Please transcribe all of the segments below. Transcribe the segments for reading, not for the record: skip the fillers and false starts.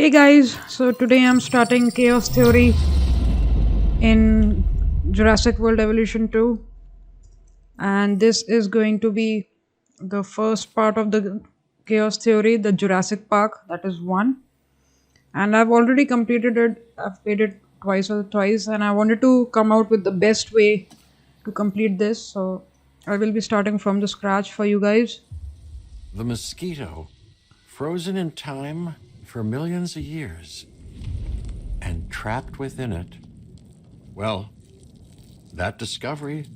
Hey guys, so today I'm starting Chaos Theory in Jurassic World Evolution 2, and this is going to be the first part of the Chaos Theory, the Jurassic Park, that is one. And I've already completed it, I've played it twice, and I wanted to come out with the best way to complete this, so I will be starting from the scratch for you guys. The mosquito, frozen in time for millions of years and trapped within it. Well, that discovery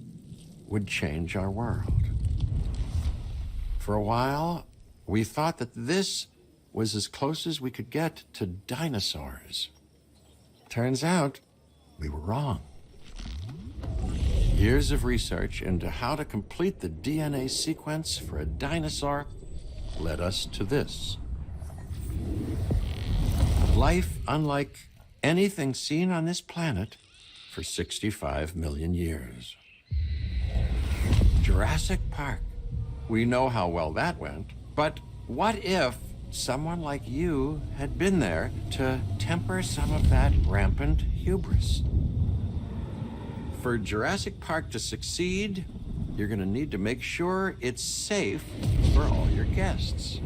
would change our world. For a while, we thought that this was as close as we could get to dinosaurs. Turns out, we were wrong. Years of research into how to complete the DNA sequence for a dinosaur led us to this. Life unlike anything seen on this planet for 65 million years. Jurassic Park. We know how well that went, but what if someone like you had been there to temper some of that rampant hubris? For Jurassic Park to succeed, you're going to need to make sure it's safe for all your guests.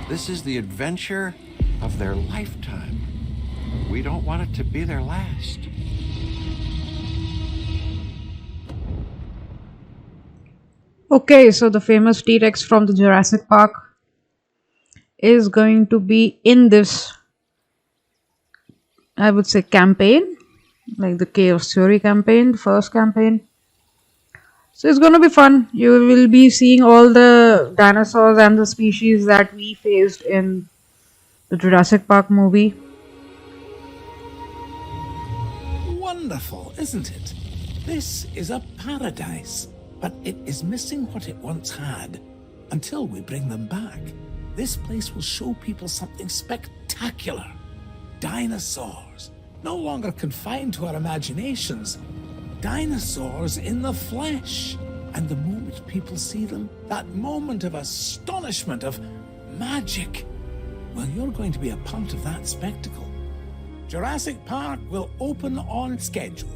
This is the adventure of their lifetime. We don't want it to be their last. Okay, so the famous T Rex from the Jurassic Park is going to be in this, I would say, campaign, like the Chaos Theory campaign, the first campaign. So it's going to be fun. You will be seeing all the dinosaurs and the species that we faced in the Jurassic Park movie. Wonderful, isn't it? This is a paradise, but it is missing what it once had. Until we bring them back, this place will show people something spectacular. Dinosaurs, no longer confined to our imaginations. Dinosaurs in the flesh. And the moment people see them, that moment of astonishment, of magic, well, you're going to be a part of that spectacle. Jurassic Park will open on schedule,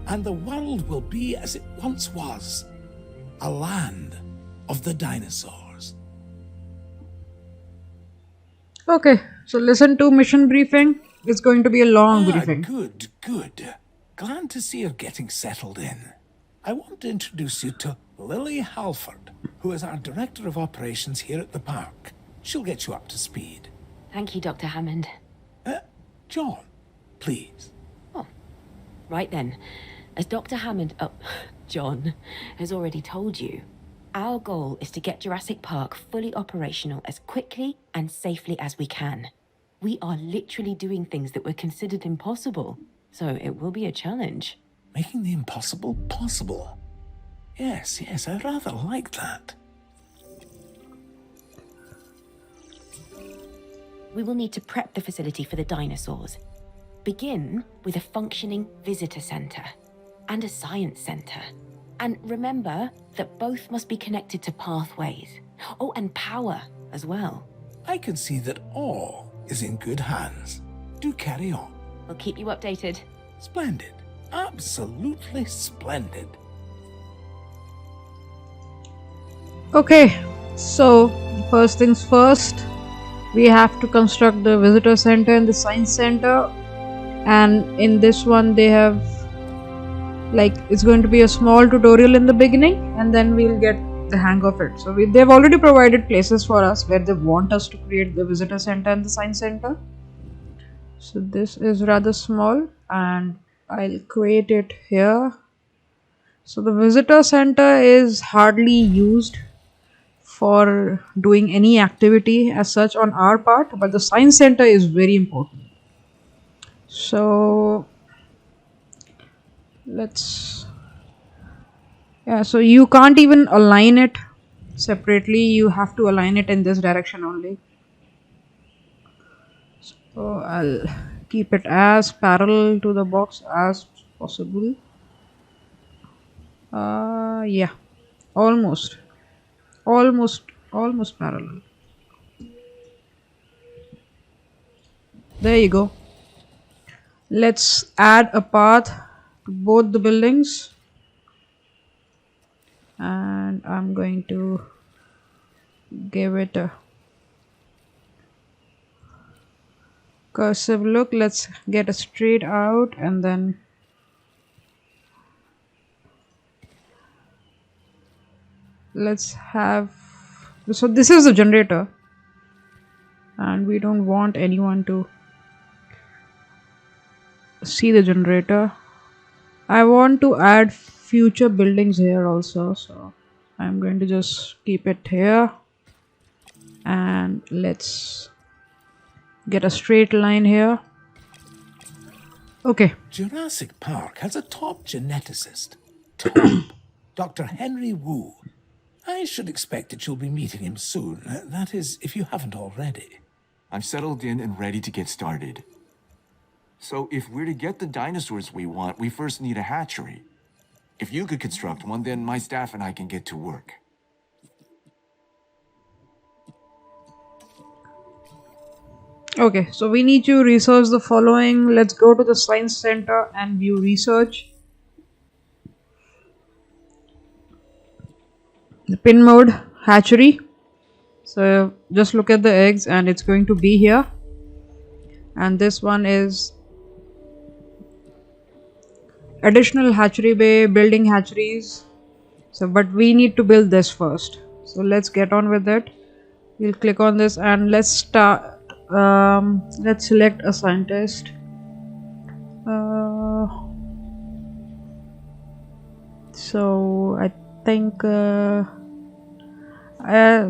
and the world will be as it once was, a land of the dinosaurs. Okay, so listen to mission briefing. It's going to be a long briefing. Good. Glad to see you're getting settled in. I want to introduce you to Lily Halford, who is our Director of Operations here at the park. She'll get you up to speed. Thank you, Dr. Hammond. John, please. Right then, as Dr. Hammond, John, has already told you, our goal is to get Jurassic Park fully operational as quickly and safely as we can. We are literally doing things that were considered impossible, so it will be a challenge. Making the impossible possible. Yes, I rather like that. We will need to prep the facility for the dinosaurs. Begin with a functioning visitor center and a science center. And remember that both must be connected to pathways. Oh, and power as well. I can see that all is in good hands. Do carry on. We'll keep you updated. Splendid. Absolutely splendid. Okay, so first things first, we have to construct the visitor center and the science center, and in this one they have, like, it's going to be a small tutorial in the beginning and then we'll get the hang of it. So they've already provided places for us where they want us to create the visitor center and the science center. So this is rather small and I'll create it here. So the visitor center is hardly used for doing any activity as such on our part, but the science center is very important. So so you can't even align it separately, you have to align it in this direction only. So I'll keep it as parallel to the box as possible. Yeah, almost parallel. There you go. Let's add a path to both the buildings, and I'm going to give it a cursive look. Let's get a straight out, and then let's have, so this is the generator, and we don't want anyone to see the generator. I want to add future buildings here also, so I'm going to just keep it here, and let's get a straight line here. Okay. Jurassic Park has a top geneticist. Top! Dr. Henry Wu. I should expect that you'll be meeting him soon. That is, if you haven't already. I'm settled in and ready to get started. So if we're to get the dinosaurs we want, we first need a hatchery. If you could construct one, then my staff and I can get to work. Okay, so we need to research the following. Let's go to the science center and view research. The pin mode hatchery. So just look at the eggs, and it's going to be here. And this one is additional hatchery bay, building hatcheries. So, but we need to build this first. So let's get on with it. We'll click on this and let's start. Let's select a scientist. So I think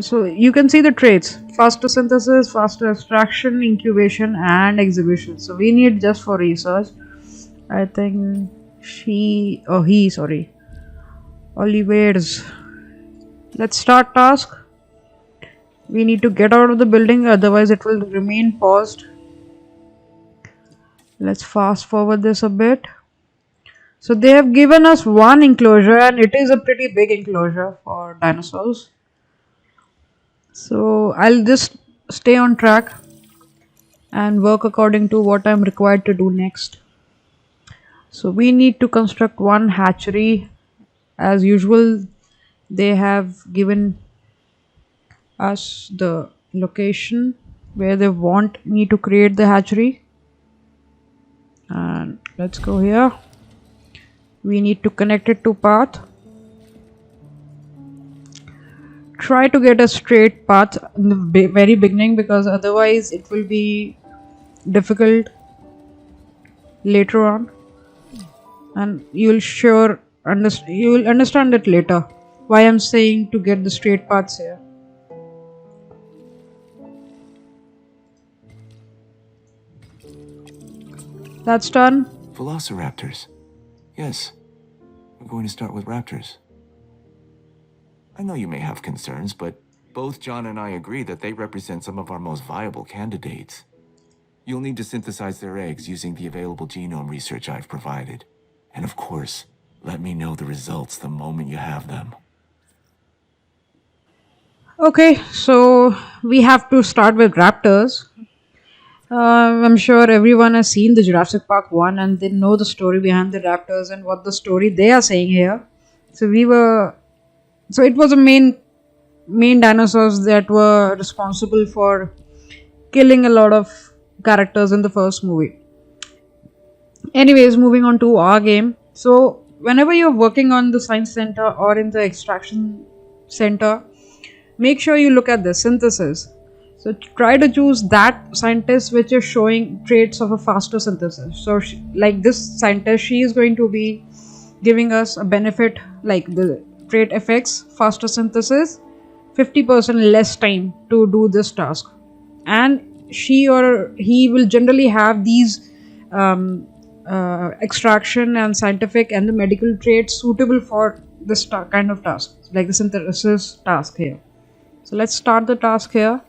so you can see the traits: faster synthesis, faster extraction, incubation, and exhibition. So we need just for research. I think Oliver's. Let's start task. We need to get out of the building, otherwise it will remain paused. Let's fast forward this a bit. So they have given us one enclosure, and it is a pretty big enclosure for dinosaurs. So I'll just stay on track and work according to what I'm required to do next. So we need to construct one hatchery. As usual, they have given us the location where they want me to create the hatchery, and let's go here. We need to connect it to path. Try to get a straight path in the very beginning, because otherwise it will be difficult later on, and you'll understand it later why I'm saying to get the straight paths here. That's done. Velociraptors. Yes, we're going to start with raptors. I know you may have concerns, but both John and I agree that they represent some of our most viable candidates. You'll need to synthesize their eggs using the available genome research I've provided. And of course, let me know the results the moment you have them. Okay, so we have to start with raptors. I'm sure everyone has seen the Jurassic Park 1 and they know the story behind the raptors and what the story they are saying here. So it was a main dinosaurs that were responsible for killing a lot of characters in the first movie. Anyways, moving on to our game. So whenever you're working on the science center or in the extraction center, make sure you look at the synthesis. So try to choose that scientist which is showing traits of a faster synthesis. So like this scientist, she is going to be giving us a benefit like the trait effects, faster synthesis, 50% less time to do this task. And she or he will generally have these extraction and scientific and the medical traits suitable for this kind of task, like the synthesis task here. So let's start the task here.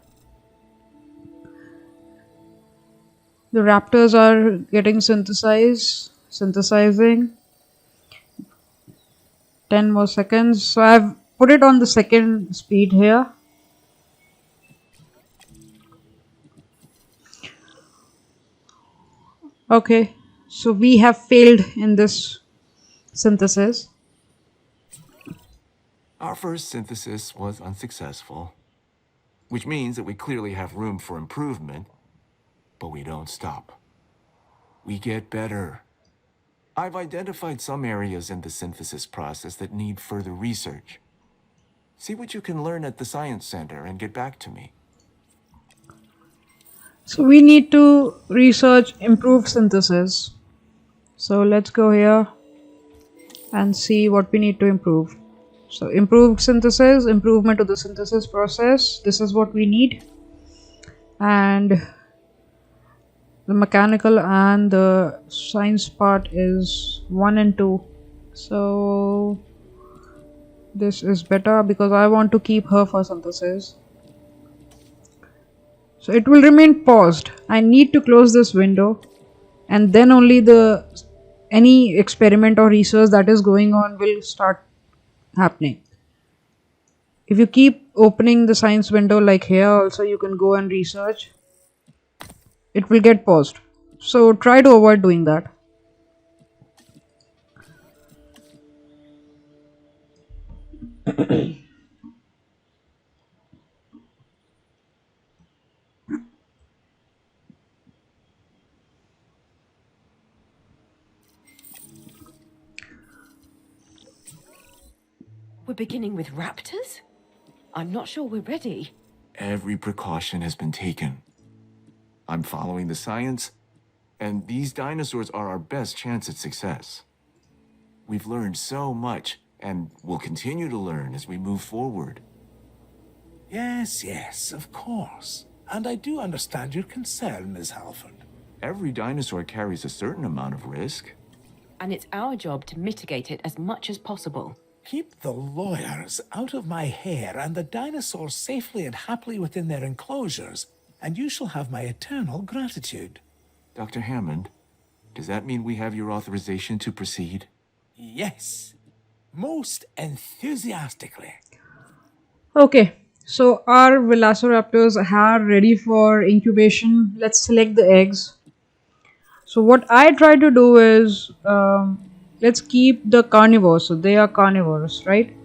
The raptors are getting synthesizing. 10 more seconds. So I've put it on the second speed here. Okay, so we have failed in this synthesis. Our first synthesis was unsuccessful, which means that we clearly have room for improvement, but we don't stop. We get better. I've identified some areas in the synthesis process that need further research. See what you can learn at the Science Center and get back to me. So we need to research improved synthesis. So let's go here and see what we need to improve. So improved synthesis, improvement to the synthesis process. This is what we need. And the mechanical and the science part is 1 and 2. So this is better because I want to keep her for synthesis. So it will remain paused. I need to close this window, and then only the any experiment or research that is going on will start happening. If you keep opening the science window like here also, you can go and research, it will get paused. So try to avoid doing that. We're beginning with raptors? I'm not sure we're ready. Every precaution has been taken. I'm following the science, and these dinosaurs are our best chance at success. We've learned so much, and we'll continue to learn as we move forward. Yes, yes, of course. And I do understand your concern, Miss Halford. Every dinosaur carries a certain amount of risk. And it's our job to mitigate it as much as possible. Keep the lawyers out of my hair and the dinosaurs safely and happily within their enclosures, and you shall have my eternal gratitude. Dr. Hammond, does that mean we have your authorization to proceed? Yes, most enthusiastically. Okay, so our velociraptors are ready for incubation. Let's select the eggs. So what I try to do is, let's keep the carnivores. So they are carnivores, right?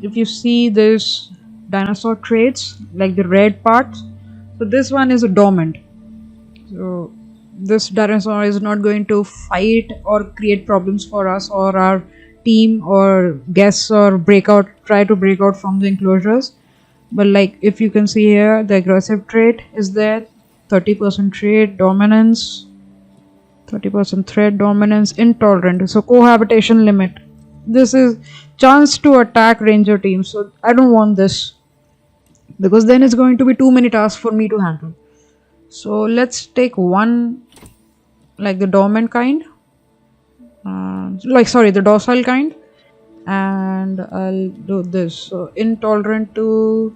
If you see this dinosaur traits, like the red part, so this one is a dormant. So this dinosaur is not going to fight or create problems for us or our team or guests or try to break out from the enclosures. But like if you can see here, the aggressive trait is there, 30% trait, dominance, 30% threat, dominance, intolerant. So cohabitation limit. This is chance to attack ranger teams. So I don't want this because then it's going to be too many tasks for me to handle. So let's take one, like the dormant kind, the docile kind, and I'll do this. So intolerant to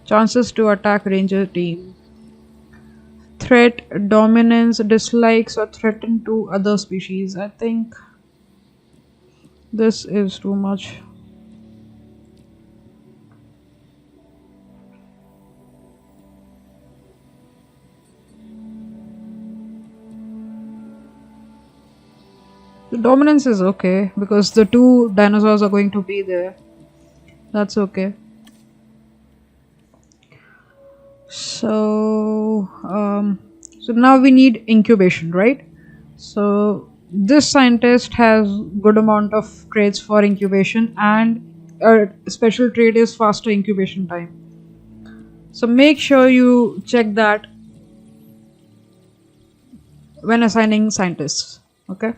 chances to attack ranger team. Threat, dominance, dislikes or threaten to other species. I think this is too much. The dominance is okay because the two dinosaurs are going to be there. That's okay. So now we need incubation, right? So this scientist has good amount of traits for incubation, and a special trait is faster incubation time. So make sure you check that when assigning scientists. Okay.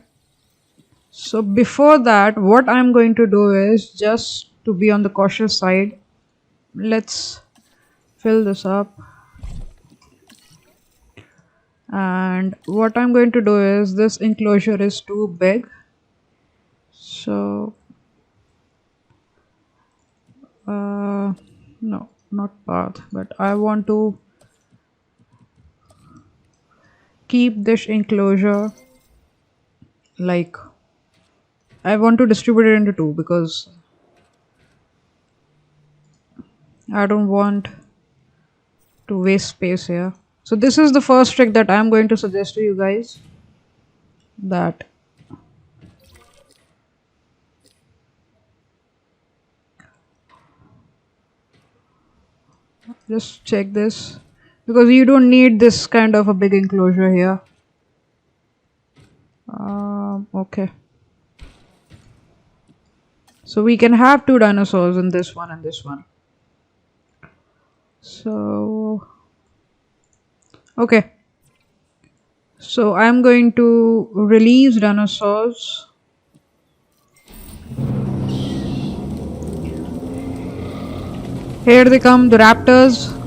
So before that, what I'm going to do is, just to be on the cautious side, let's fill this up. And what I'm going to do is, this enclosure is too big. So no, not path, but I want to keep this enclosure like, I want to distribute it into two because I don't want to waste space here. So this is the first trick that I'm going to suggest to you guys. that. Just check this, because you don't need this kind of a big enclosure here. Okay. So we can have 2 dinosaurs in this one and this one. So, okay. So I'm going to release dinosaurs. Here they come, the raptors.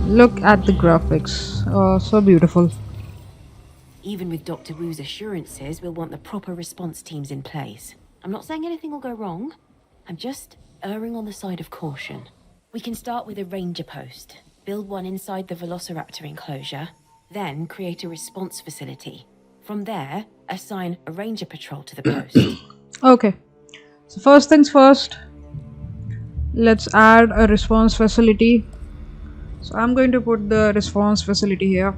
Look at the graphics. Oh, so beautiful. Even with Dr. Wu's assurances, we'll want the proper response teams in place. I'm not saying anything will go wrong. I'm just erring on the side of caution. We can start with a ranger post, build one inside the Velociraptor enclosure, then create a response facility. From there, assign a ranger patrol to the post. Okay. So first things first, let's add a response facility. So I'm going to put the response facility here.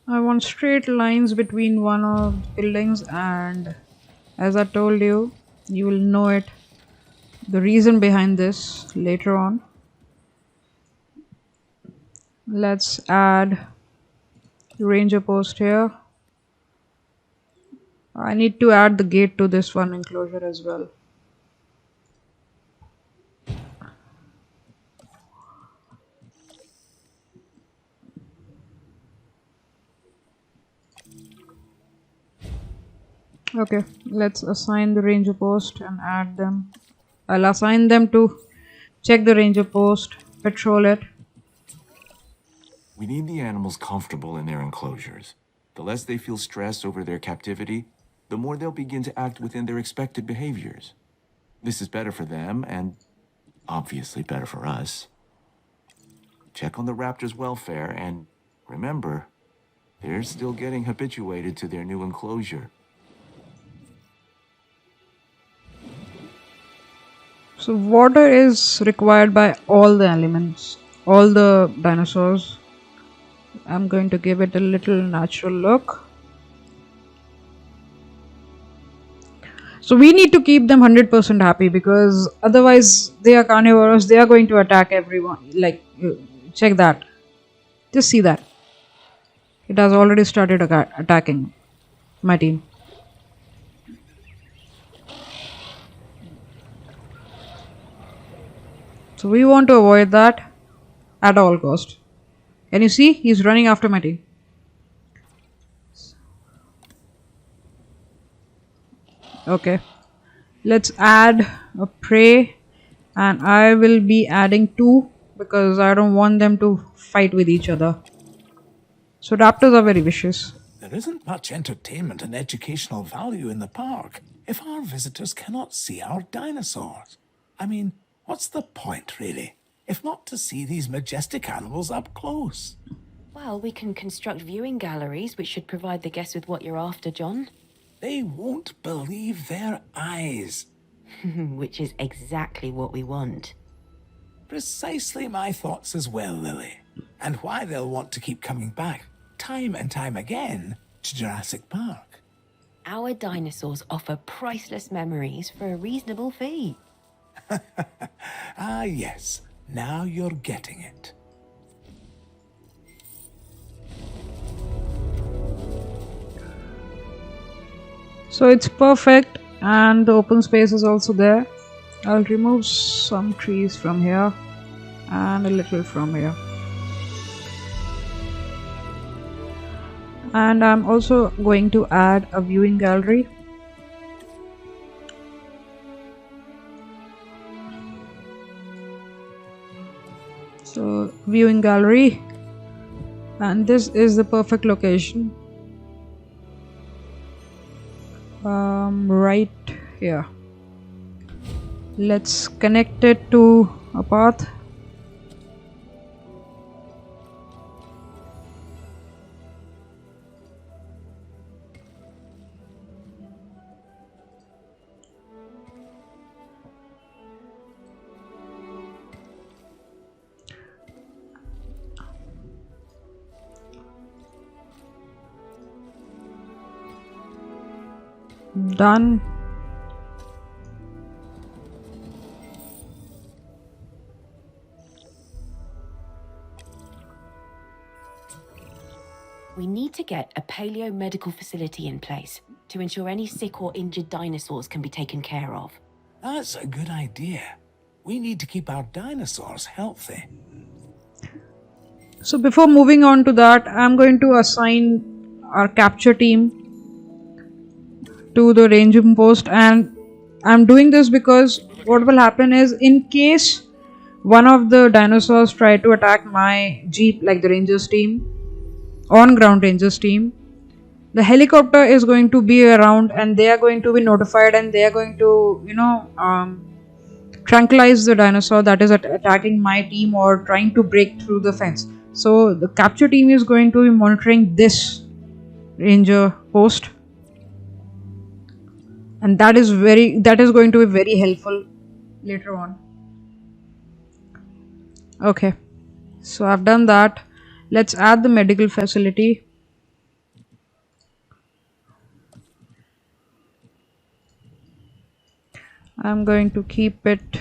I want straight lines between one of the buildings, and as I told you, you will know it, the reason behind this later on. Let's add ranger post here. I need to add the gate to this one enclosure as well. Okay, let's assign the ranger post and add them. I'll assign them to check the ranger post, patrol it. We need the animals comfortable in their enclosures. The less they feel stress over their captivity, the more they'll begin to act within their expected behaviors. This is better for them and obviously better for us. Check on the raptors' welfare and remember, they're still getting habituated to their new enclosure. So water is required by all the elements, all the dinosaurs. I'm going to give it a little natural look. So we need to keep them 100% happy, because otherwise they are carnivorous. They are going to attack everyone. Like, check that. Just see that. It has already started attacking my team. So we want to avoid that at all cost. Can you see? He's running after my team. Okay. Let's add a prey, and I will be adding 2 because I don't want them to fight with each other. So raptors are very vicious. There isn't much entertainment and educational value in the park if our visitors cannot see our dinosaurs. I mean, what's the point, really, if not to see these majestic animals up close? Well, we can construct viewing galleries, which should provide the guests with what you're after, John. They won't believe their eyes. Which is exactly what we want. Precisely my thoughts as well, Lily. And why they'll want to keep coming back, time and time again, to Jurassic Park. Our dinosaurs offer priceless memories for a reasonable fee. Ah, yes. Now you're getting it. So it's perfect, and the open space is also there. I'll remove some trees from here and a little from here. And I'm also going to add a viewing gallery. So viewing gallery, and this is the perfect location. Right here. Let's connect it to a path. Done. We need to get a paleo medical facility in place to ensure any sick or injured dinosaurs can be taken care of. That's a good idea. We need to keep our dinosaurs healthy. So before moving on to that, I'm going to assign our capture team to the ranging post, and I'm doing this because what will happen is, in case one of the dinosaurs try to attack my jeep, like the rangers team, on ground rangers team, the helicopter is going to be around and they are going to be notified, and they are going to tranquilize the dinosaur that is attacking my team or trying to break through the fence. So the capture team is going to be monitoring this ranger post, and that is going to be very helpful later on. Okay, so I've done that. Let's add the medical facility. I'm going to keep it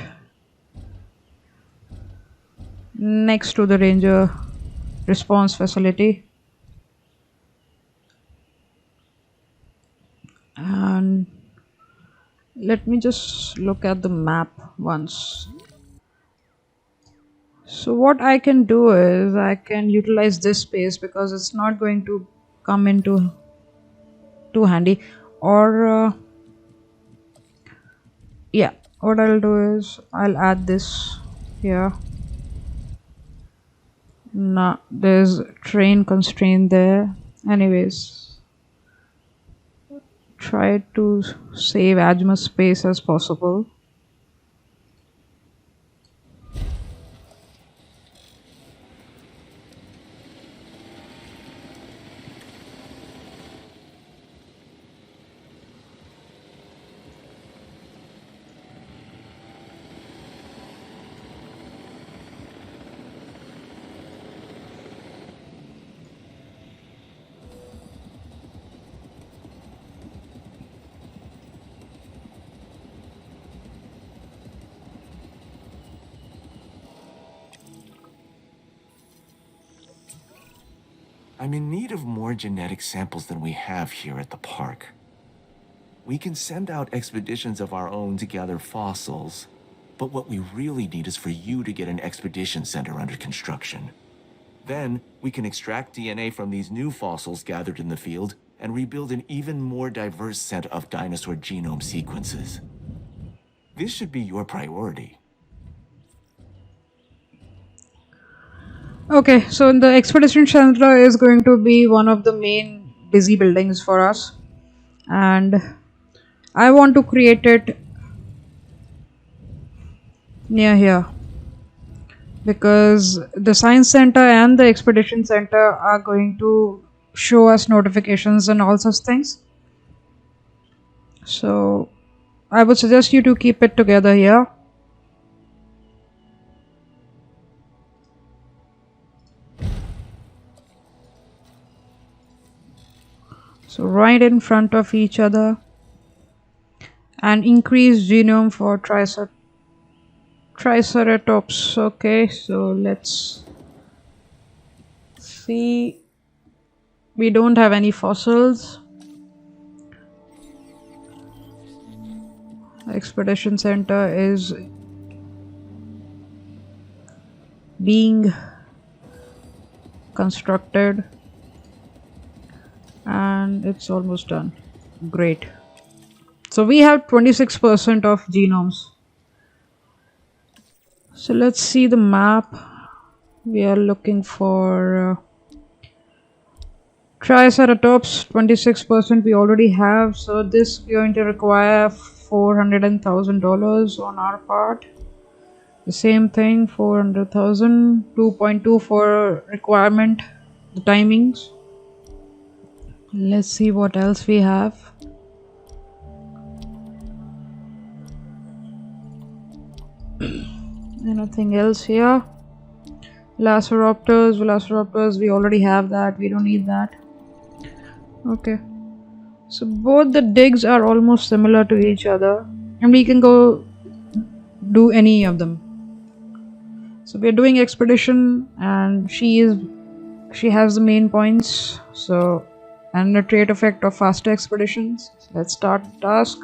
next to the ranger response facility, and let me just look at the map once. So what I can do is I can utilize this space because it's not going to come into too handy, or yeah, what I'll do is I'll add this here. Nah, there's train constraint there. Anyways, try to save as much space as possible. I'm in need of more genetic samples than we have here at the park. We can send out expeditions of our own to gather fossils, but what we really need is for you to get an expedition center under construction. Then, we can extract DNA from these new fossils gathered in the field and rebuild an even more diverse set of dinosaur genome sequences. This should be your priority. Okay, so the expedition center is going to be one of the main busy buildings for us, and I want to create it near here because the science center and the expedition center are going to show us notifications and all such things. So I would suggest you to keep it together here. So right in front of each other, and increase genome for Triceratops. Okay, so let's see. We don't have any fossils. Expedition center is being constructed and it's almost done. Great. So we have 26% of genomes. So let's see the map. We are looking for Triceratops. 26% we already have, so this is going to require $400,000 on our part. The same thing, 400,000, 2.2 for requirement, the timings. Let's see what else we have. Anything else here? Velociraptors, we already have that, we don't need that. Okay, so both the digs are almost similar to each other, and we can go do any of them. So we're doing expedition, and she has the main points, so, and the trait effect of faster expeditions. So let's start the task.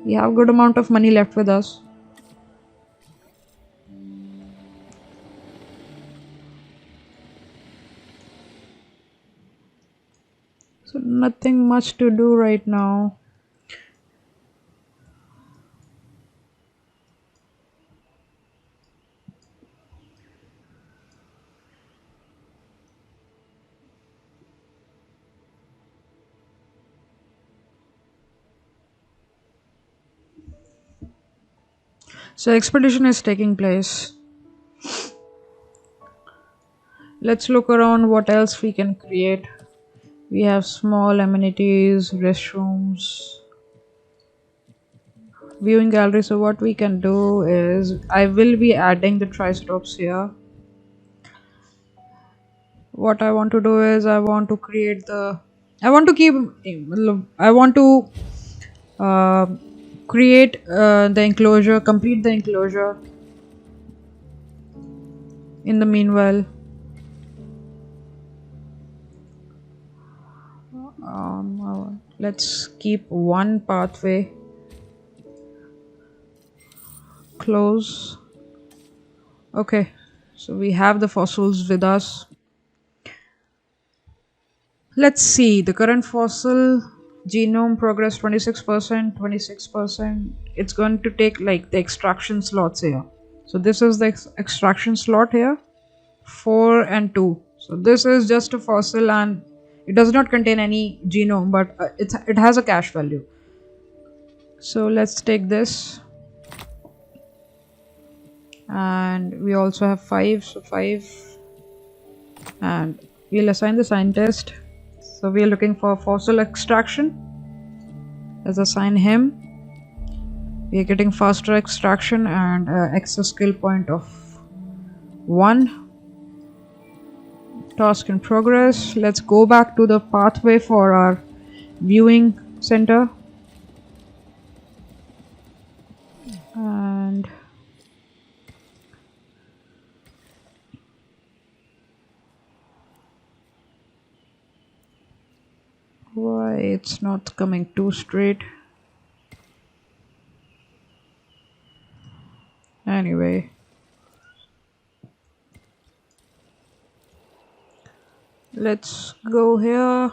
We have good amount of money left with us. So nothing much to do right now. So expedition is taking place. Let's look around what else we can create. We have small amenities, restrooms, viewing gallery. So what we can do is, I will be adding the triceratops here. What I want to do is, I want to create the, I want to keep, I want to create the enclosure, complete the enclosure. In the meanwhile, let's keep one pathway close. Okay, so we have the fossils with us. Let's see the current fossil genome progress, 26%, 26%. It's going to take like the extraction slots here. So this is the extraction slot here, 4 and 2. So this is just a fossil, and it does not contain any genome, but it has a cache value. So let's take this, and we also have 5, so 5, and we'll assign the scientist. So we are looking for fossil extraction. Let's assign him. We are getting faster extraction and extra skill point of 1. Task in progress. Let's go back to the pathway for our viewing center. And why it's not coming too straight? Anyway, let's go here.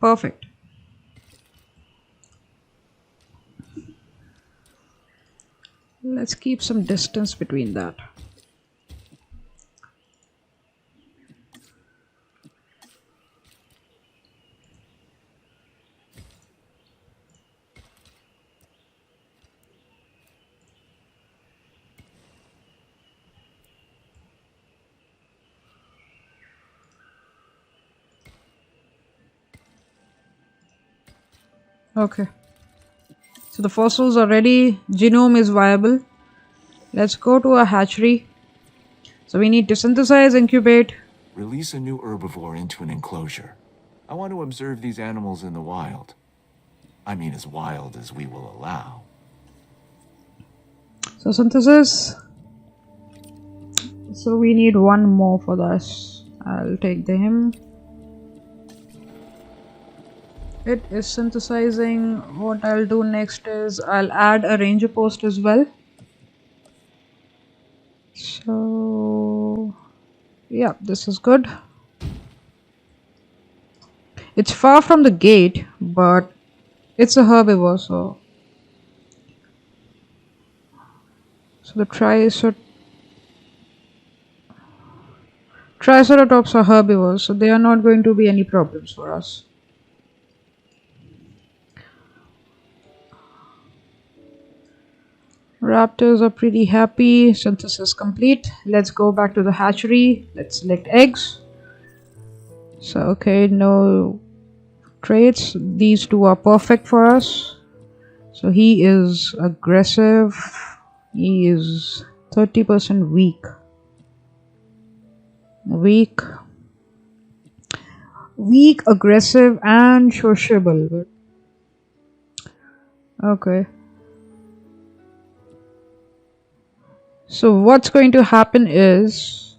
Perfect. Let's keep some distance between that. Okay, so the fossils are ready, genome is viable. Let's go to a hatchery. So we need to synthesize, incubate. Release a new herbivore into an enclosure. I want to observe these animals in the wild. I mean, as wild as we will allow. So synthesis. So we need one more for this. I'll take him. It is synthesizing. What I'll do next is I'll add a ranger post as well. So yeah, this is good. It's far from the gate, but it's a herbivore, so the triceratops are herbivores, so they are not going to be any problems for us. Raptors are pretty happy. Synthesis complete. Let's go back to the hatchery. Let's select eggs. So, okay, no traits. These two are perfect for us. So, he is aggressive. He is 30% weak. Weak, aggressive, and sociable. Okay. So what's going to happen is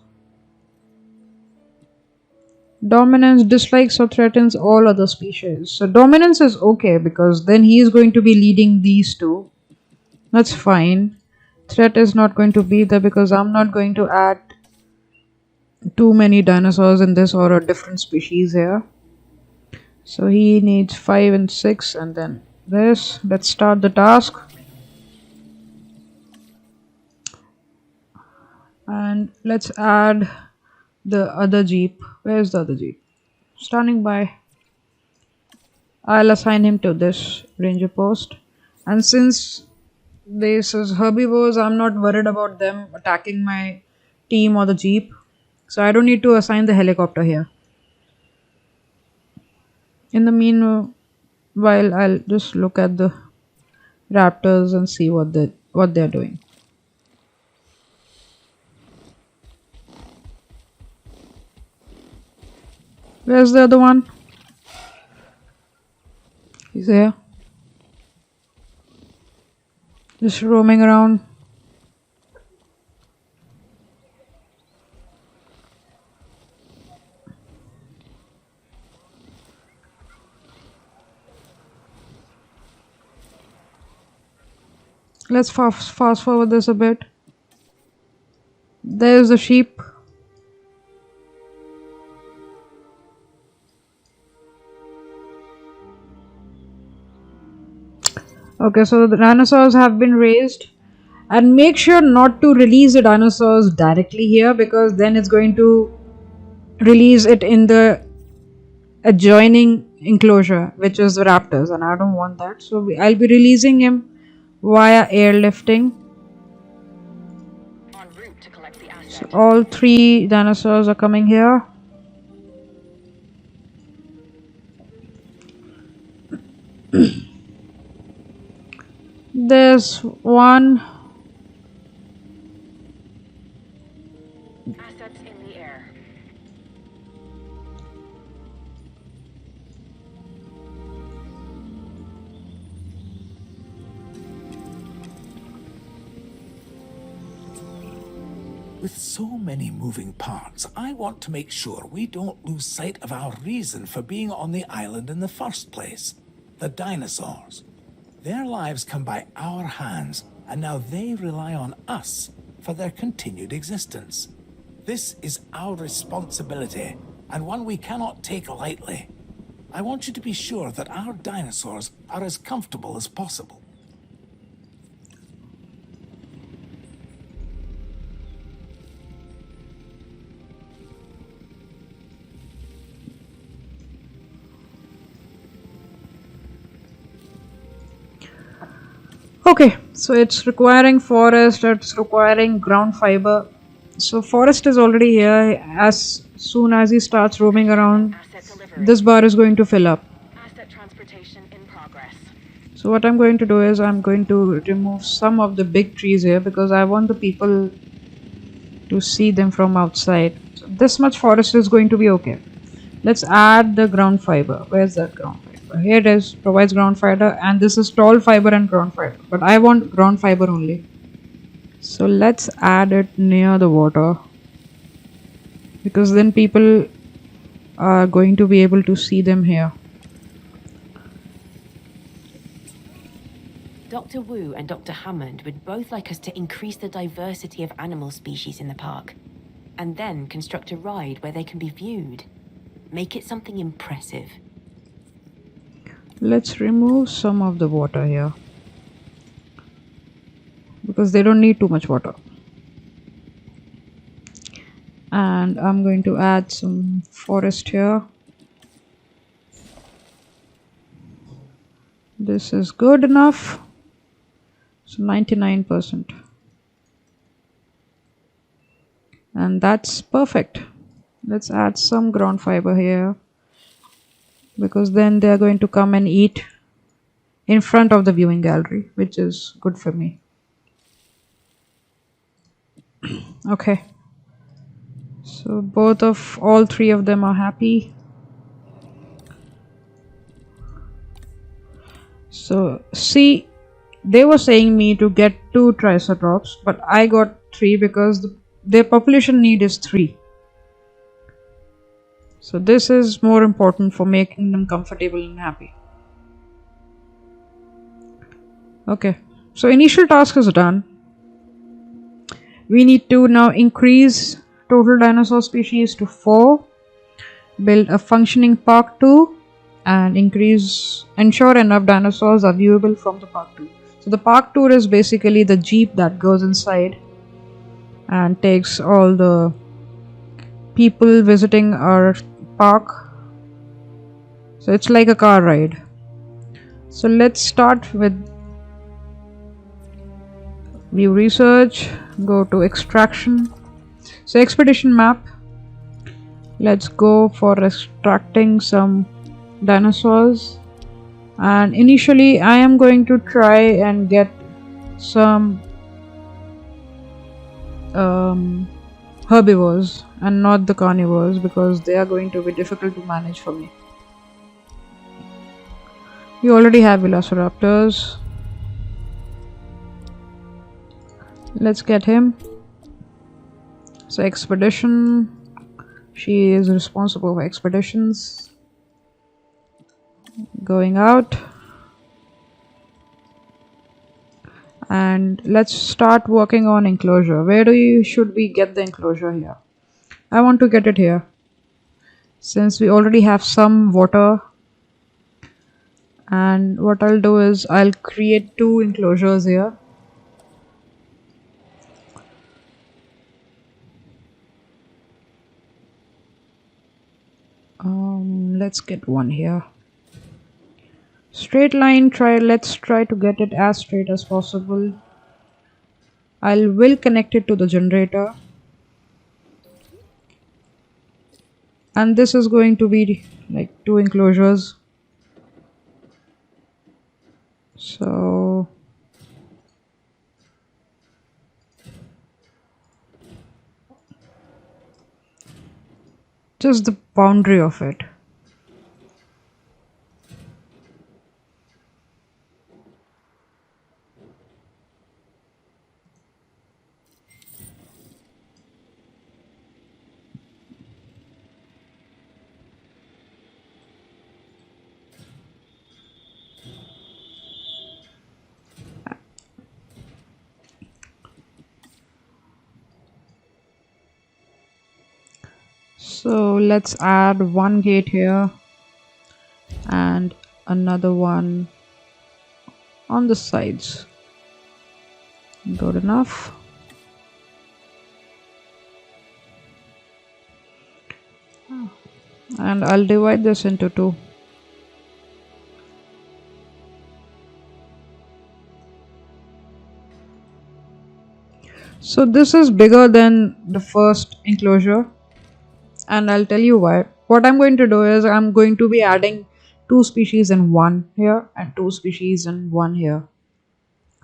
dominance dislikes or threatens all other species. So dominance is okay because then he is going to be leading these two. That's fine. Threat is not going to be there because I'm not going to add too many dinosaurs in this or a different species here. So he needs 5 and 6 and then this. Let's start the task. And let's add the other jeep. Where's the other jeep? Standing by. I'll assign him to this ranger post. And since this is herbivores, I'm not worried about them attacking my team or the jeep. So I don't need to assign the helicopter here. In the meanwhile, I'll just look at the raptors and see what they're doing. Where's the other one? He's here. Just roaming around. Let's fast forward this a bit. There's the sheep. Okay, so the dinosaurs have been raised. And make sure not to release the dinosaurs directly here because then it's going to release it in the adjoining enclosure, which is the raptors, and I don't want that. So I'll be releasing him via airlifting. En route to collect the asset. So all 3 dinosaurs are coming here. There's one. Assets in the air. With so many moving parts, I want to make sure we don't lose sight of our reason for being on the island in the first place. The dinosaurs. Their lives come by our hands, and now they rely on us for their continued existence. This is our responsibility, and one we cannot take lightly. I want you to be sure that our dinosaurs are as comfortable as possible. Okay, so it's requiring forest, it's requiring ground fiber. So forest is already here. As soon as he starts roaming around, Asset delivery. this bar is going to fill up. Asset transportation in progress. So what I'm going to do is I'm going to remove some of the big trees here because I want the people to see them from outside. So this much forest is going to be okay. Let's add the ground fiber. Where's that ground fiber? Here it is. Provides ground fiber, and this is tall fiber and ground fiber. But I want ground fiber only. So let's add it near the water because then people are going to be able to see them here. Dr. Wu and Dr. Hammond would both like us to increase the diversity of animal species in the park, and then construct a ride where they can be viewed. Make it something impressive. Let's remove some of the water here because they don't need too much water. And I'm going to add some forest here. This is good enough. So 99%. And that's perfect. Let's add some ground fiber here, because then they're going to come and eat in front of the viewing gallery, which is good for me. Okay, so all three of them are happy. So see, they were saying me to get 2 triceratops, but I got 3 because their population need is 3. So this is more important for making them comfortable and happy. Okay, so initial task is done. We need to now increase total dinosaur species to 4, build a functioning park 2, and ensure enough dinosaurs are viewable from the park 2. So the park tour is basically the jeep that goes inside and takes all the people visiting our park. So it's like a car ride. So let's start with view research, go to extraction. So expedition map. Let's go for extracting some dinosaurs. And initially I am going to try and get some herbivores and not the carnivores, because they are going to be difficult to manage for me. We already have velociraptors. Let's get him. So expedition, she is responsible for expeditions. Going out. And let's start working on enclosure. Where should we get the enclosure here? I want to get it here, since we already have some water. And what I'll do is I'll create 2 enclosures here. Let's get one here. Straight line, let's try to get it as straight as possible. I will connect it to the generator. And this is going to be like 2 enclosures. So just the boundary of it. So let's add 1 gate here and another one on the sides. Good enough. And I'll divide this into 2. So this is bigger than the first enclosure, and I'll tell you why. What I'm going to do is I'm going to be adding 2 species in 1 here and 2 species in 1 here.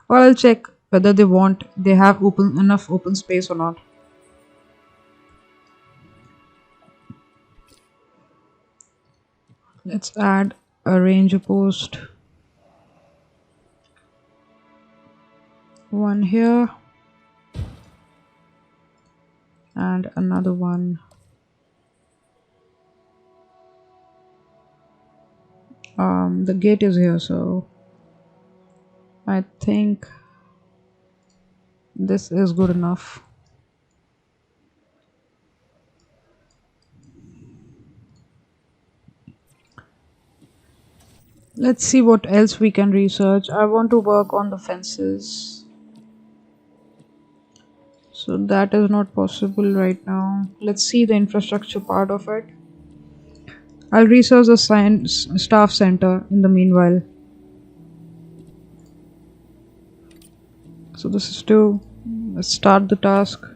Or I'll check whether they have enough open space or not. Let's add a ranger post. 1 here and another one. The gate is here, so I think this is good enough. Let's see what else we can research. I want to work on the fences. So that is not possible right now. Let's see the infrastructure part of it. I'll research the science staff center in the meanwhile. So this is to start the task.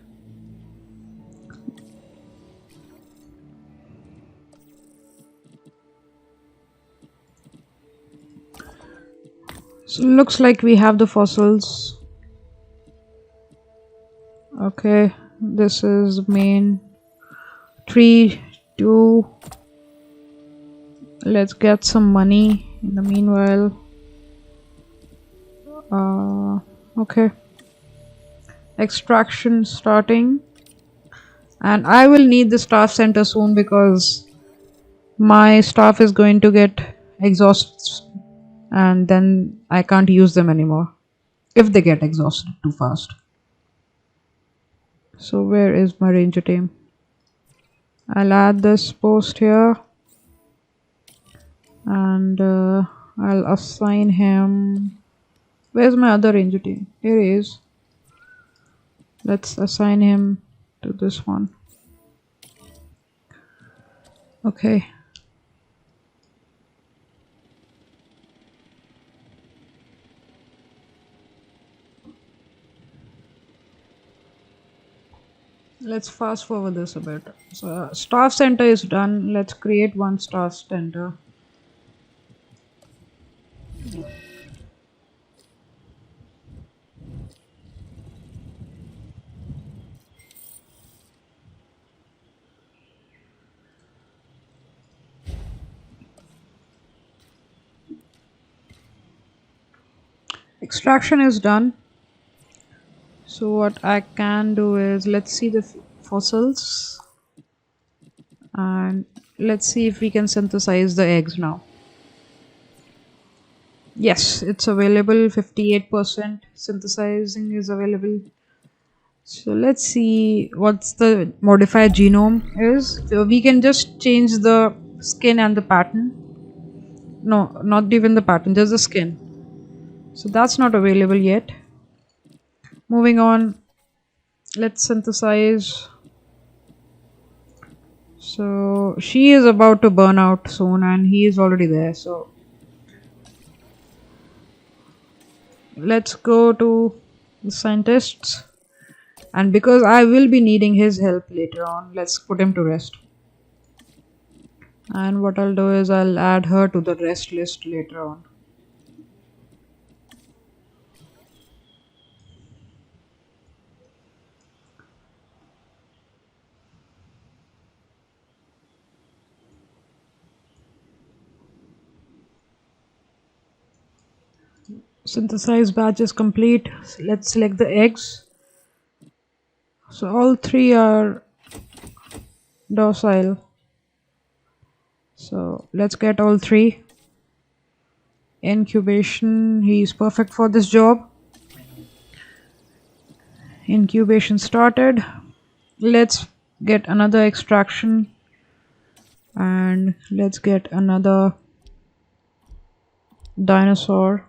So looks like we have the fossils. Okay, this is main 3, 2. Let's get some money in the meanwhile. Okay, extraction starting, and I will need the staff center soon because my staff is going to get exhausted and then I can't use them anymore if they get exhausted too fast. So where is my ranger team? I'll add this post here and I'll assign him. Where's my other ranger team? Here he is. Let's assign him to this one. Okay. Let's fast forward this a bit. So staff center is done. Let's create one staff center. Extraction is done. So what I can do is, let's see the fossils and let's see if we can synthesize the eggs now. Yes, it's available. 58% synthesizing is available. So let's see what's the modified genome is. So we can just change the skin and the pattern. No, not even the pattern, just the skin. So that's not available yet. Moving on, let's synthesize. So she is about to burn out soon and he is already there. So let's go to the scientists, and because I will be needing his help later on, let's put him to rest. And what I'll do is I'll add her to the rest list later on. Synthesize batch is complete. So let's select the eggs. So all 3 are docile. So let's get all 3. Incubation, he's perfect for this job. Incubation started. Let's get another extraction and let's get another dinosaur.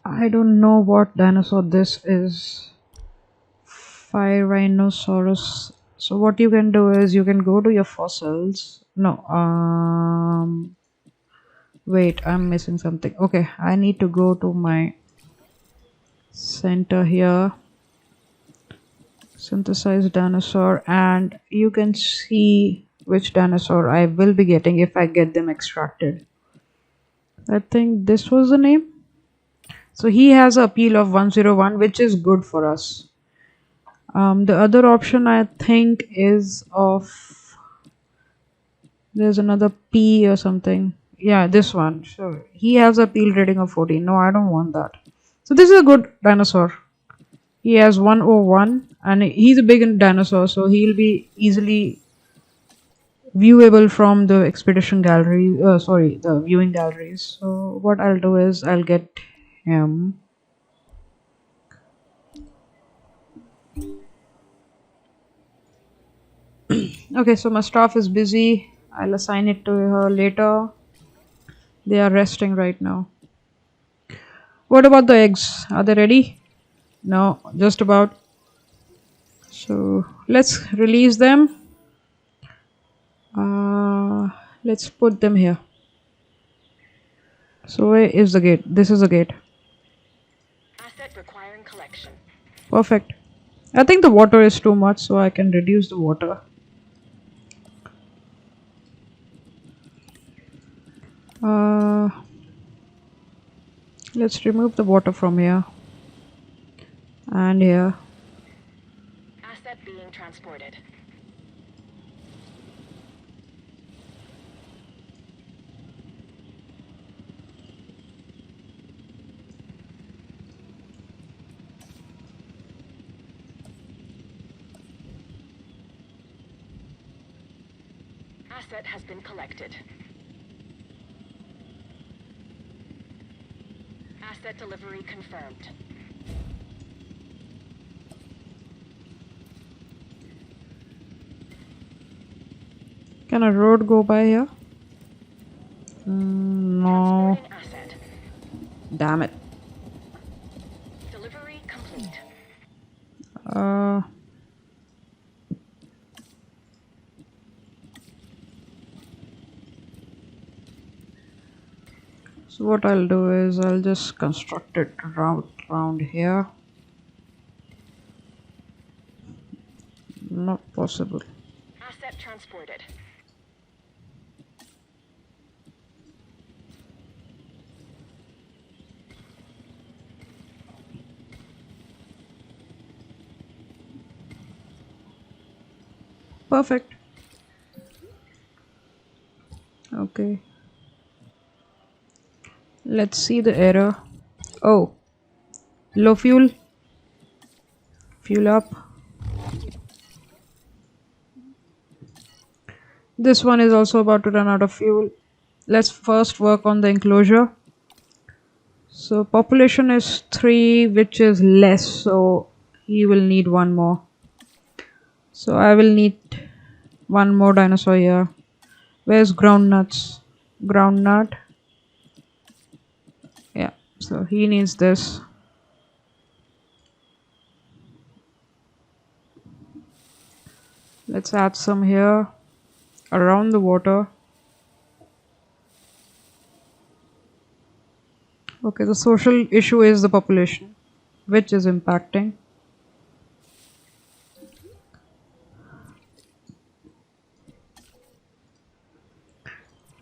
I don't know what dinosaur this is. Rhinoceros. So what you can do is you can go to your fossils. No, wait, I'm missing something. Okay, I need to go to my center here. Synthesize dinosaur, and you can see which dinosaur I will be getting if I get them extracted. I think this was the name. So he has a appeal of 101, which is good for us. The other option I think is of, there's another P or something. Yeah, this one. Sure. He has a appeal rating of 14. No, I don't want that. So this is a good dinosaur. He has 101 and he's a big dinosaur, so he'll be easily viewable from the expedition gallery. The viewing galleries. So what I'll do is I'll get him. Okay, so my staff is busy. I'll assign it to her later. They are resting right now. What about the eggs? Are they ready? No, just about. So let's release them. Let's put them here. So where is the gate? This is the gate. Asset requiring collection. Perfect. I think the water is too much, so I can reduce the water. Let's remove the water from here and here. Asset being transported. Asset has been collected. Asset delivery confirmed. Can a road go by here? No. Transporting asset. Damn it. Delivery complete. So what I'll do is I'll just construct it around here. Not possible. Asset transported. Perfect. Okay. Let's see the error. Oh. Low fuel. Fuel up. This one is also about to run out of fuel. Let's first work on the enclosure. So population is 3, which is less, so he will need one more. So I will need one more dinosaur here. Where's groundnuts? Groundnut. Yeah, so he needs this. Let's add some here around the water. Okay, the social issue is the population, which is impacting.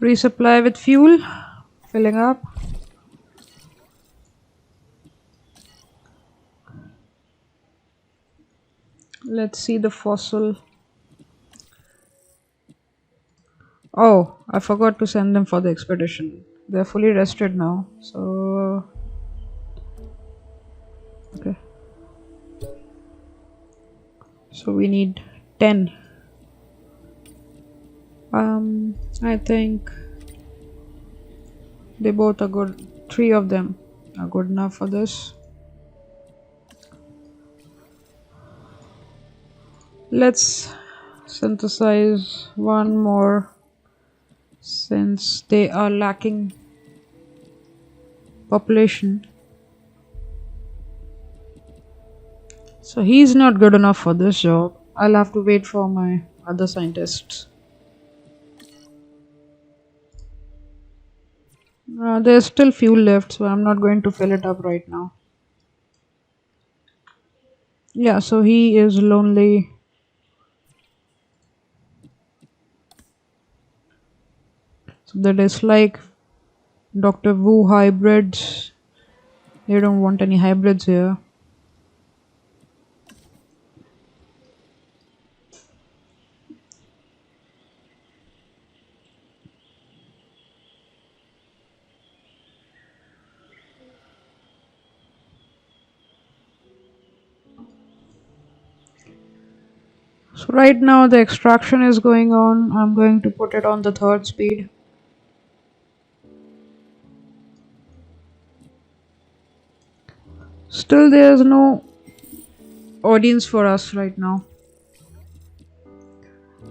Resupply with fuel, filling up. Let's see the fossil. Oh, I forgot to send them for the expedition. They're fully rested now, so okay. So we need 10. I think they both are good. 3 of them are good enough for this. Let's synthesize one more since they are lacking population. So he's not good enough for this job. I'll have to wait for my other scientists. There's still fuel left, so I'm not going to fill it up right now. Yeah, so he is lonely. So that is like Dr. Wu hybrids. They don't want any hybrids here. So right now the extraction is going on. I'm going to put it on the 3rd speed. Still there's no audience for us right now.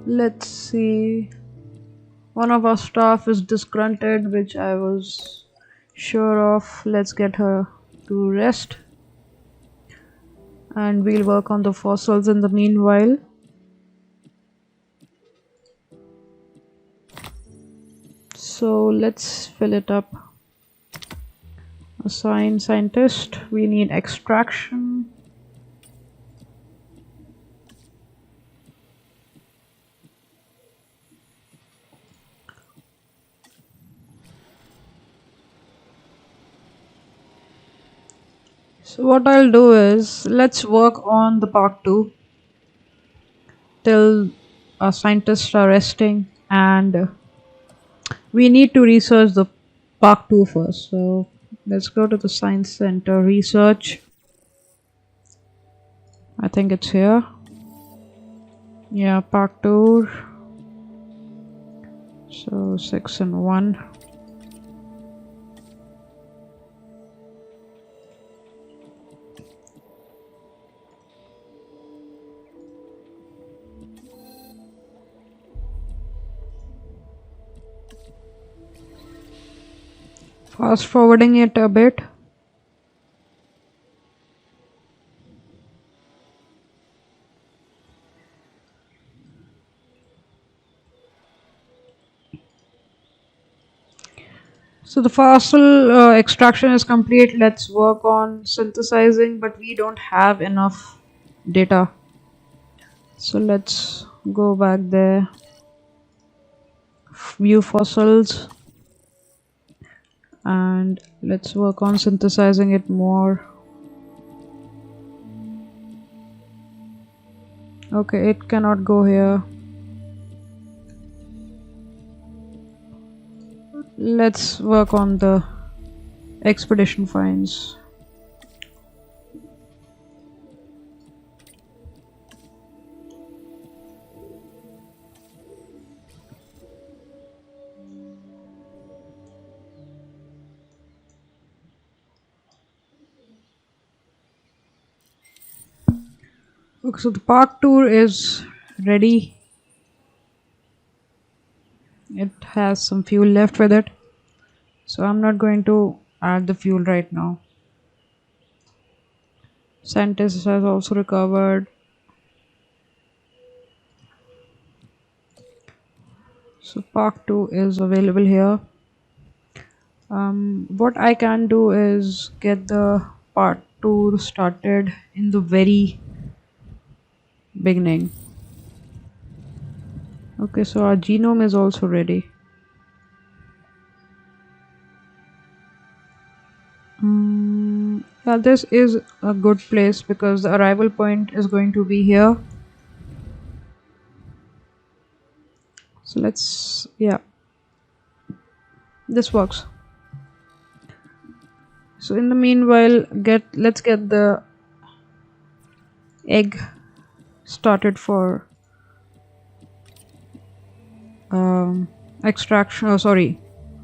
Let's see. One of our staff is disgruntled, which I was sure of. Let's get her to rest. and we'll work on the fossils in the meanwhile. So let's fill it up. Assign scientist. We need extraction. So what I'll do is, let's work on the part 2 till our scientists are resting, and we need to research the part 2 first. So let's go to the science center research. I think it's here. Yeah, part 2. So section 1. Fast forwarding it a bit. So the fossil extraction is complete. Let's work on synthesizing, but we don't have enough data. So let's go back there. View fossils. And let's work on synthesizing it more. Okay, it cannot go here. Let's work on the expedition finds. Okay, so the park tour is ready. It has some fuel left with it, so I'm not going to add the fuel right now. Scientist has also recovered. So park 2 is available here. What I can do is get the part tour started in the very beginning. Okay, so our genome is also ready. Yeah, this is a good place because the arrival point is going to be here. So let's, yeah, this works. So in the meanwhile, let's get the egg started for extraction. Oh, sorry,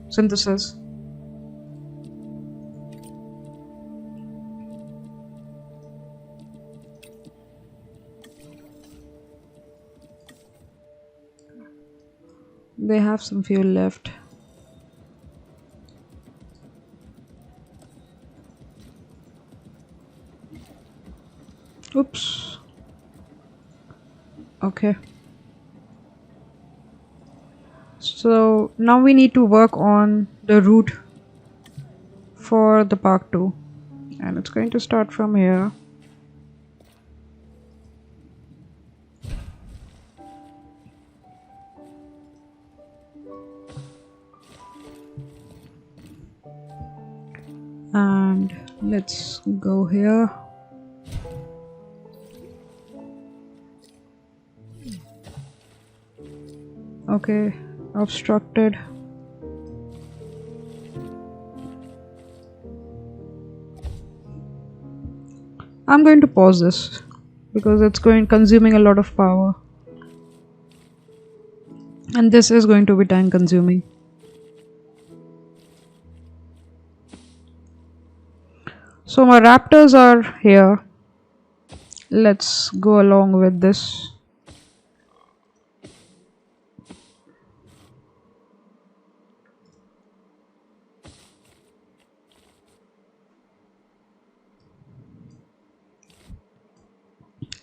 synthesis. They have some fuel left. Oops. Okay. So now we need to work on the route for the park 2, and it's going to start from here. And let's go here. Okay, obstructed. I'm going to pause this because it's consuming a lot of power, and this is going to be time consuming. So my raptors are here. Let's go along with this.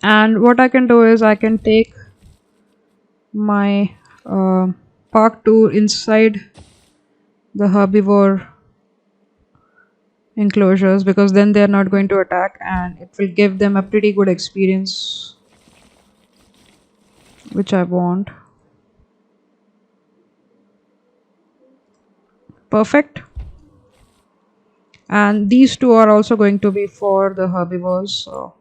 And what I can do is I can take my park tour inside the herbivore enclosures, because then they're not going to attack and it will give them a pretty good experience, which I want. Perfect. And these two are also going to be for the herbivores, so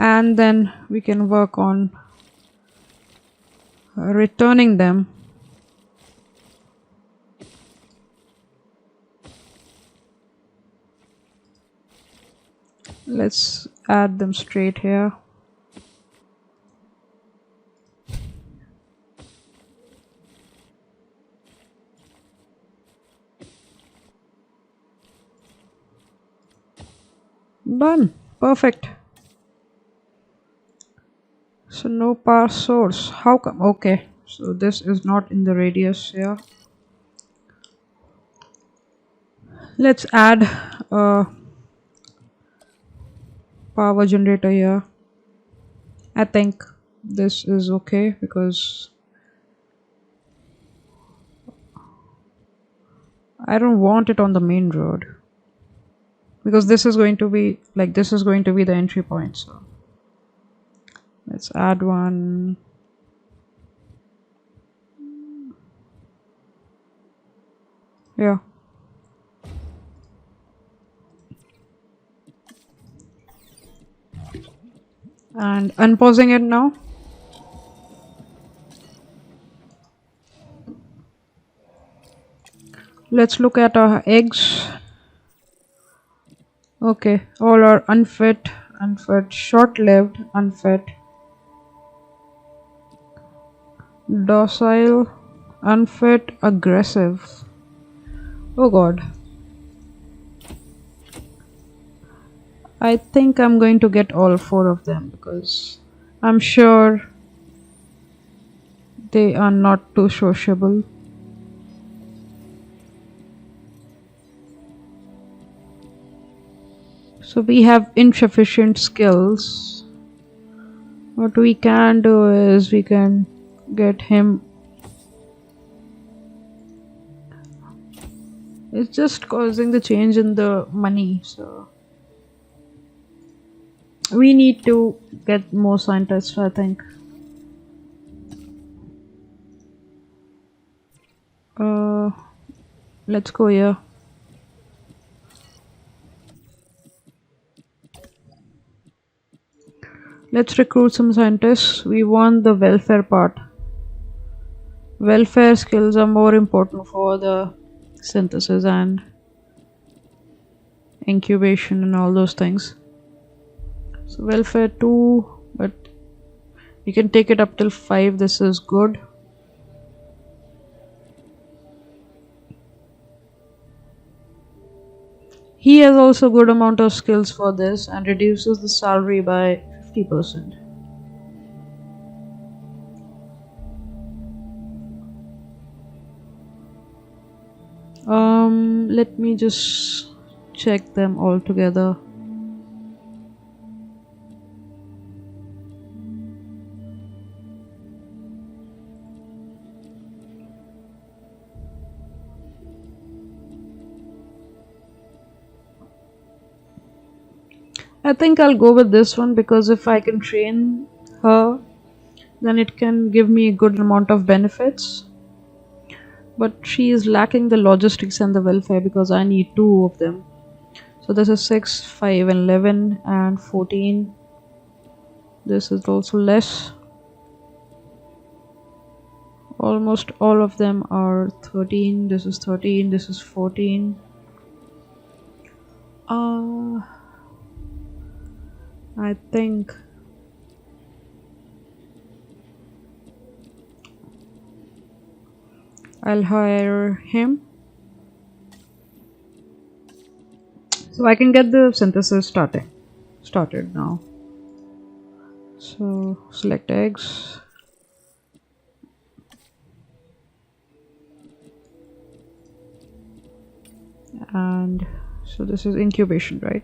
and then we can work on returning them. Let's add them straight here. Done. Perfect. So no power source. How come? Okay, so this is not in the radius here. Let's add a power generator here. I think this is okay because I don't want it on the main road, because this is going to be like, this is going to be the entry point. So let's add one. Yeah. And unpausing it now. Let's look at our eggs. Okay, all are unfit, short-lived, unfit, docile, unfit, aggressive. Oh god. I think I'm going to get all 4 of them because I'm sure they are not too sociable. So we have insufficient skills. What we can do is we can get him. It's just causing the change in the money, so we need to get more scientists, I think. Let's go here. Let's recruit some scientists. We want the welfare part. Welfare skills are more important for the synthesis and incubation and all those things. So welfare 2, but you can take it up till 5. This is good. He has also good amount of skills for this and reduces the salary by 50%. Let me just check them all together. I think I'll go with this one because if I can train her, then it can give me a good amount of benefits. But she is lacking the logistics and the welfare because I need 2 of them. So this is 6, 5, and 11, and 14. This is also less. Almost all of them are 13. This is 13. This is 14. I think I'll hire him so I can get the synthesis started now. So select eggs. And so this is incubation, right?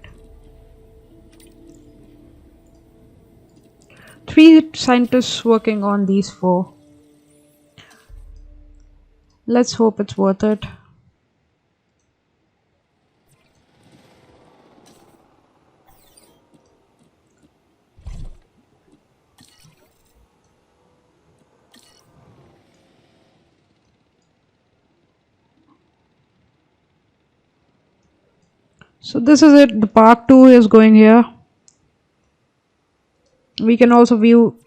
3 scientists working on these 4. Let's hope it's worth it. So this is it. The part 2 is going here. We can also view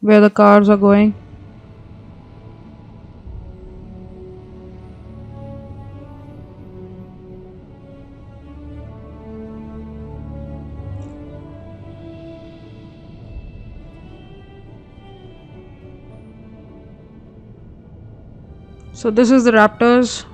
where the cars are going. So this is the raptors.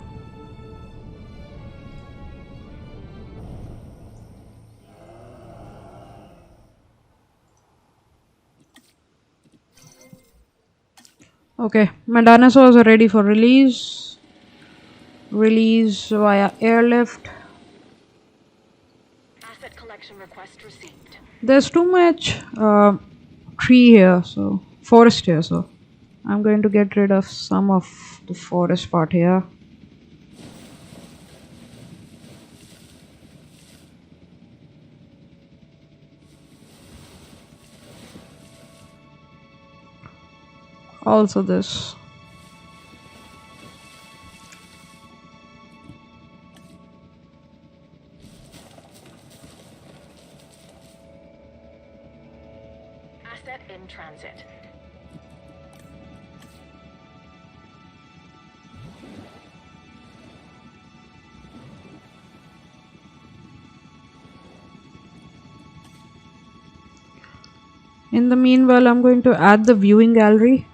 Okay, my dinosaurs are ready for release. Release via airlift. Asset collection request received. There's too much tree here, so forest here, so I'm going to get rid of some of the forest part here. Also this. Asset in transit. In the meanwhile, I'm going to add the viewing gallery.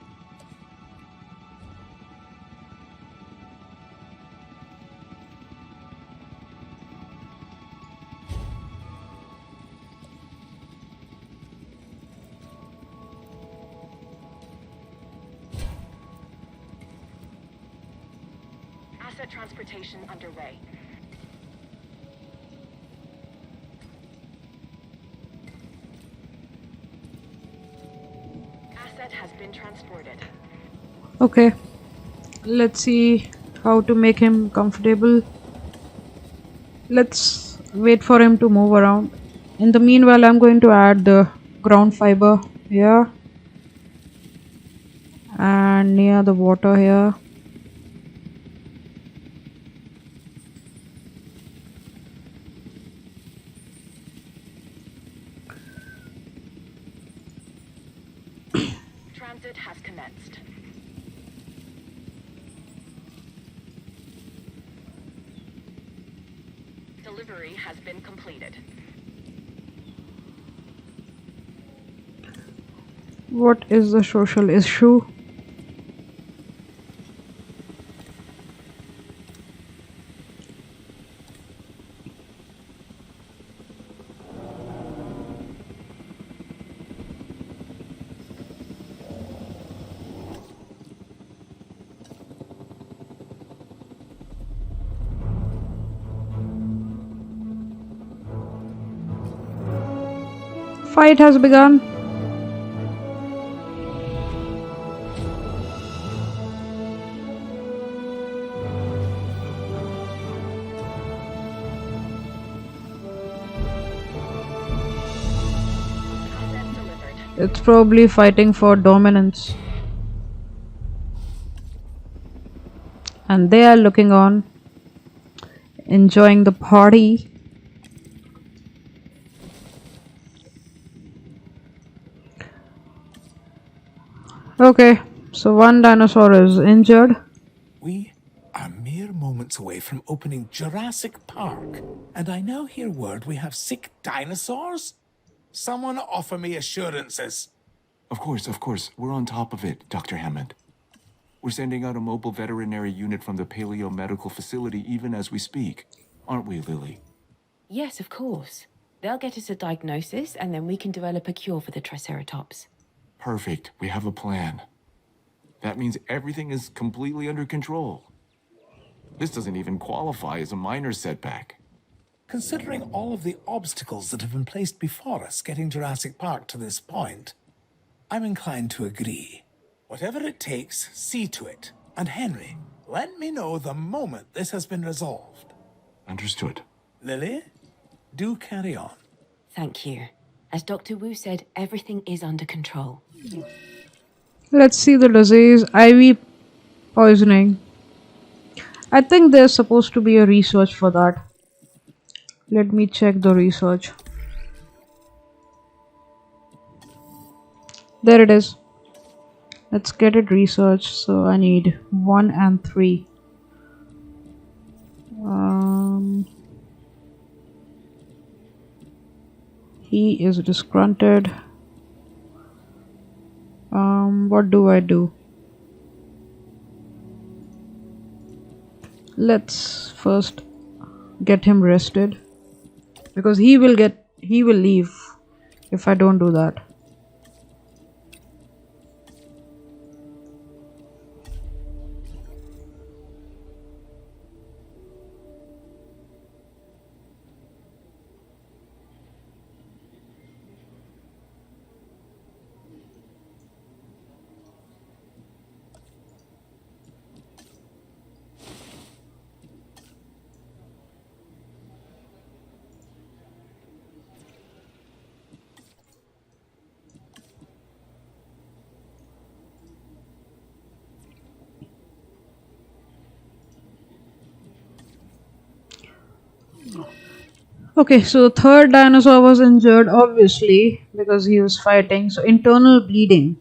Asset transportation underway. Asset has been transported. Okay, let's see how to make him comfortable. Let's wait for him to move around. In the meanwhile, I'm going to add the ground fiber here and near the water here. Transit has commenced. Delivery has been completed. What is the social issue? Fight has begun. Asset delivered. It's probably fighting for dominance. And they are looking on, enjoying the party. Okay, so one dinosaur is injured. We are mere moments away from opening Jurassic Park, and I now hear word we have sick dinosaurs? Someone offer me assurances. Of course. We're on top of it, Dr. Hammond. We're sending out a mobile veterinary unit from the Paleo Medical Facility even as we speak. Aren't we, Lily? Yes, of course. They'll get us a diagnosis, and then we can develop a cure for the Triceratops. Perfect. We have a plan. That means everything is completely under control. This doesn't even qualify as a minor setback. Considering all of the obstacles that have been placed before us getting Jurassic Park to this point, I'm inclined to agree. Whatever it takes, see to it. And Henry, let me know the moment this has been resolved. Understood. Lily, do carry on. Thank you. As Dr. Wu said, everything is under control. Let's see the disease. IV poisoning. I think there's supposed to be a research for that. Let me check the research. There it is. Let's get it researched. So I need 1 and 3. He is disgruntled. What do I do? Let's first get him rested, because he will leave if I don't do that. Okay, so the third dinosaur was injured, obviously, because he was fighting. So internal bleeding.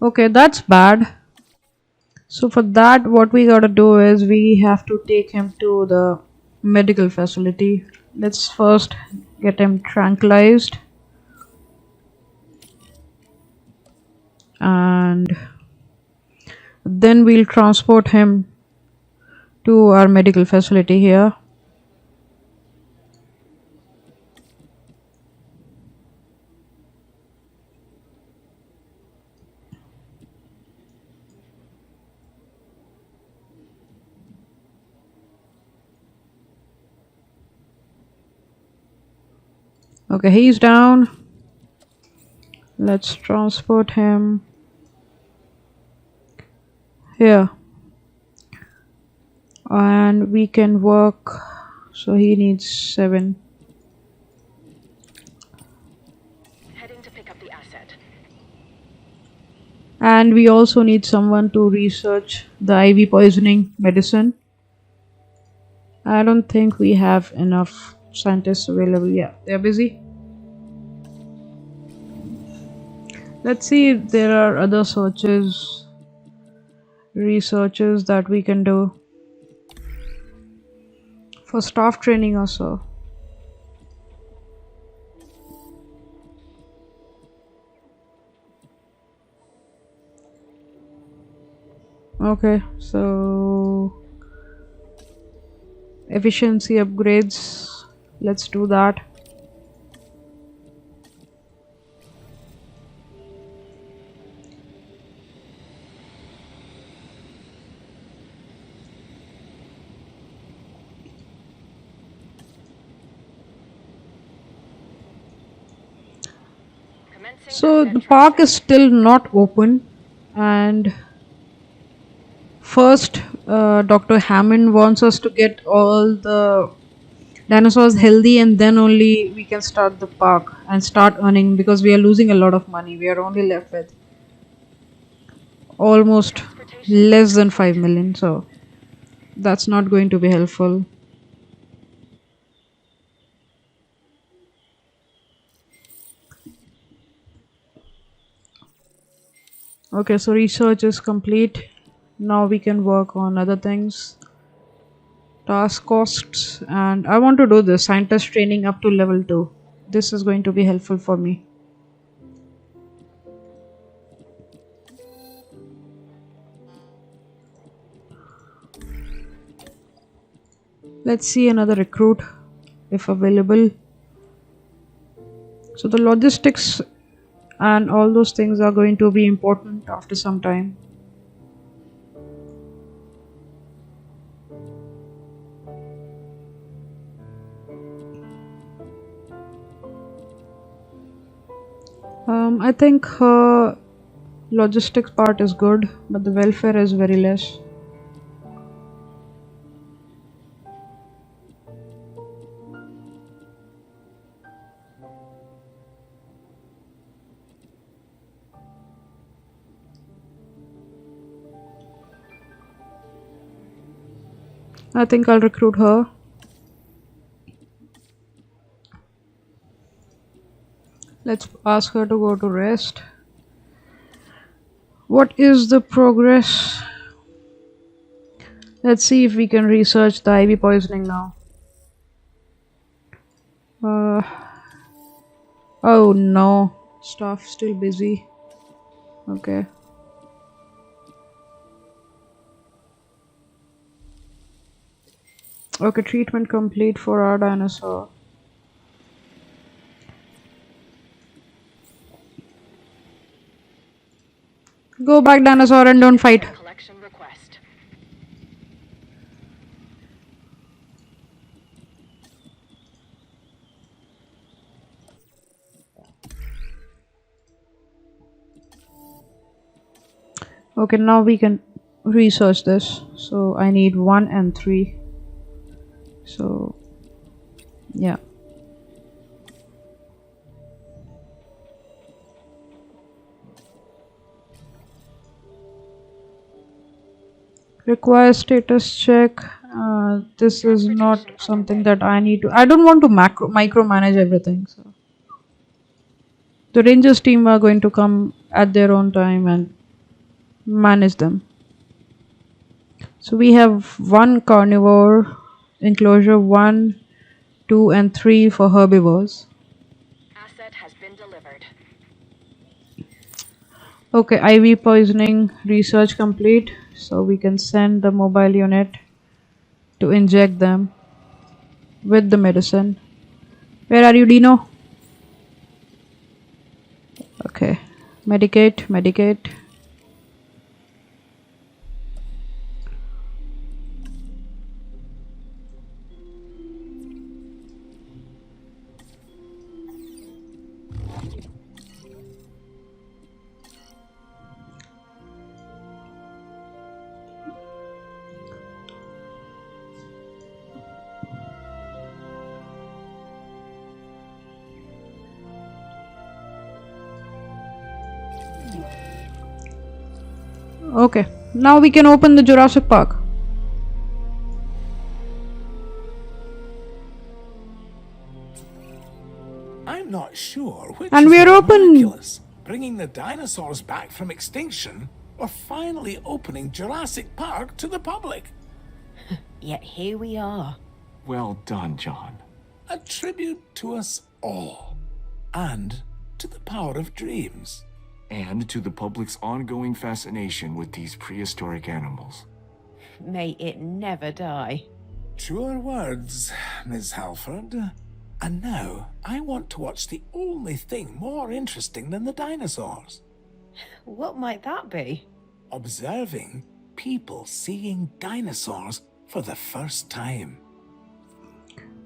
Okay, that's bad. So for that, what we gotta do is we have to take him to the medical facility. Let's first get him tranquilized. And then we'll transport him to our medical facility here. Okay, he's down. Let's transport him here. And we can work. So he needs 7. Heading to pick up the asset. And we also need someone to research the IV poisoning medicine. I don't think we have enough scientists available. Yeah, they're busy. Let's see if there are other researches that we can do for staff training also. Okay, so efficiency upgrades, let's do that. So the park is still not open, and first Dr. Hammond wants us to get all the dinosaurs healthy, and then only we can start the park and start earning, because we are losing a lot of money. We are only left with almost less than 5 million, so that's not going to be helpful. Okay, so research is complete. Now we can work on other things. Task costs, and I want to do the scientist training up to level 2. this is going to be helpful for me. Let's see another recruit if available. So the logistics and all those things are going to be important after some time. I think her logistics part is good, but the welfare is very less. I think I'll recruit her. Let's ask her to go to rest. What is the progress? Let's see if we can research the IV poisoning now. Oh no, staff still busy. Okay. Okay, treatment complete for our dinosaur. Go back, dinosaur, and don't fight. Collection request. Okay, now we can research this. So I need 1 and 3. So yeah. Require status check. This is not something that I need to. I don't want to micromanage everything. So the Rangers team are going to come at their own time and manage them. So we have 1 carnivore enclosure, 1, 2, and 3 for herbivores. Asset has been delivered. Okay, IV poisoning research complete. So we can send the mobile unit to inject them with the medicine. Where are you, Dino? Okay, medicate. Okay, now we can open the Jurassic Park. I'm not sure which And is we're more open. miraculous, bringing the dinosaurs back from extinction, or finally opening Jurassic Park to the public. Yet here we are. Well done, John. A tribute to us all, and to the power of dreams. And to the public's ongoing fascination with these prehistoric animals. May it never die. Truer words, Miss Halford. And now, I want to watch the only thing more interesting than the dinosaurs. What might that be? Observing people seeing dinosaurs for the first time.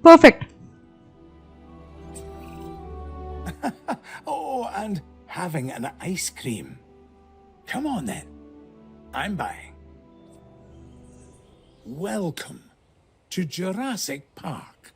Perfect. Oh, and having an ice cream. Come on then. I'm buying. Welcome to Jurassic Park.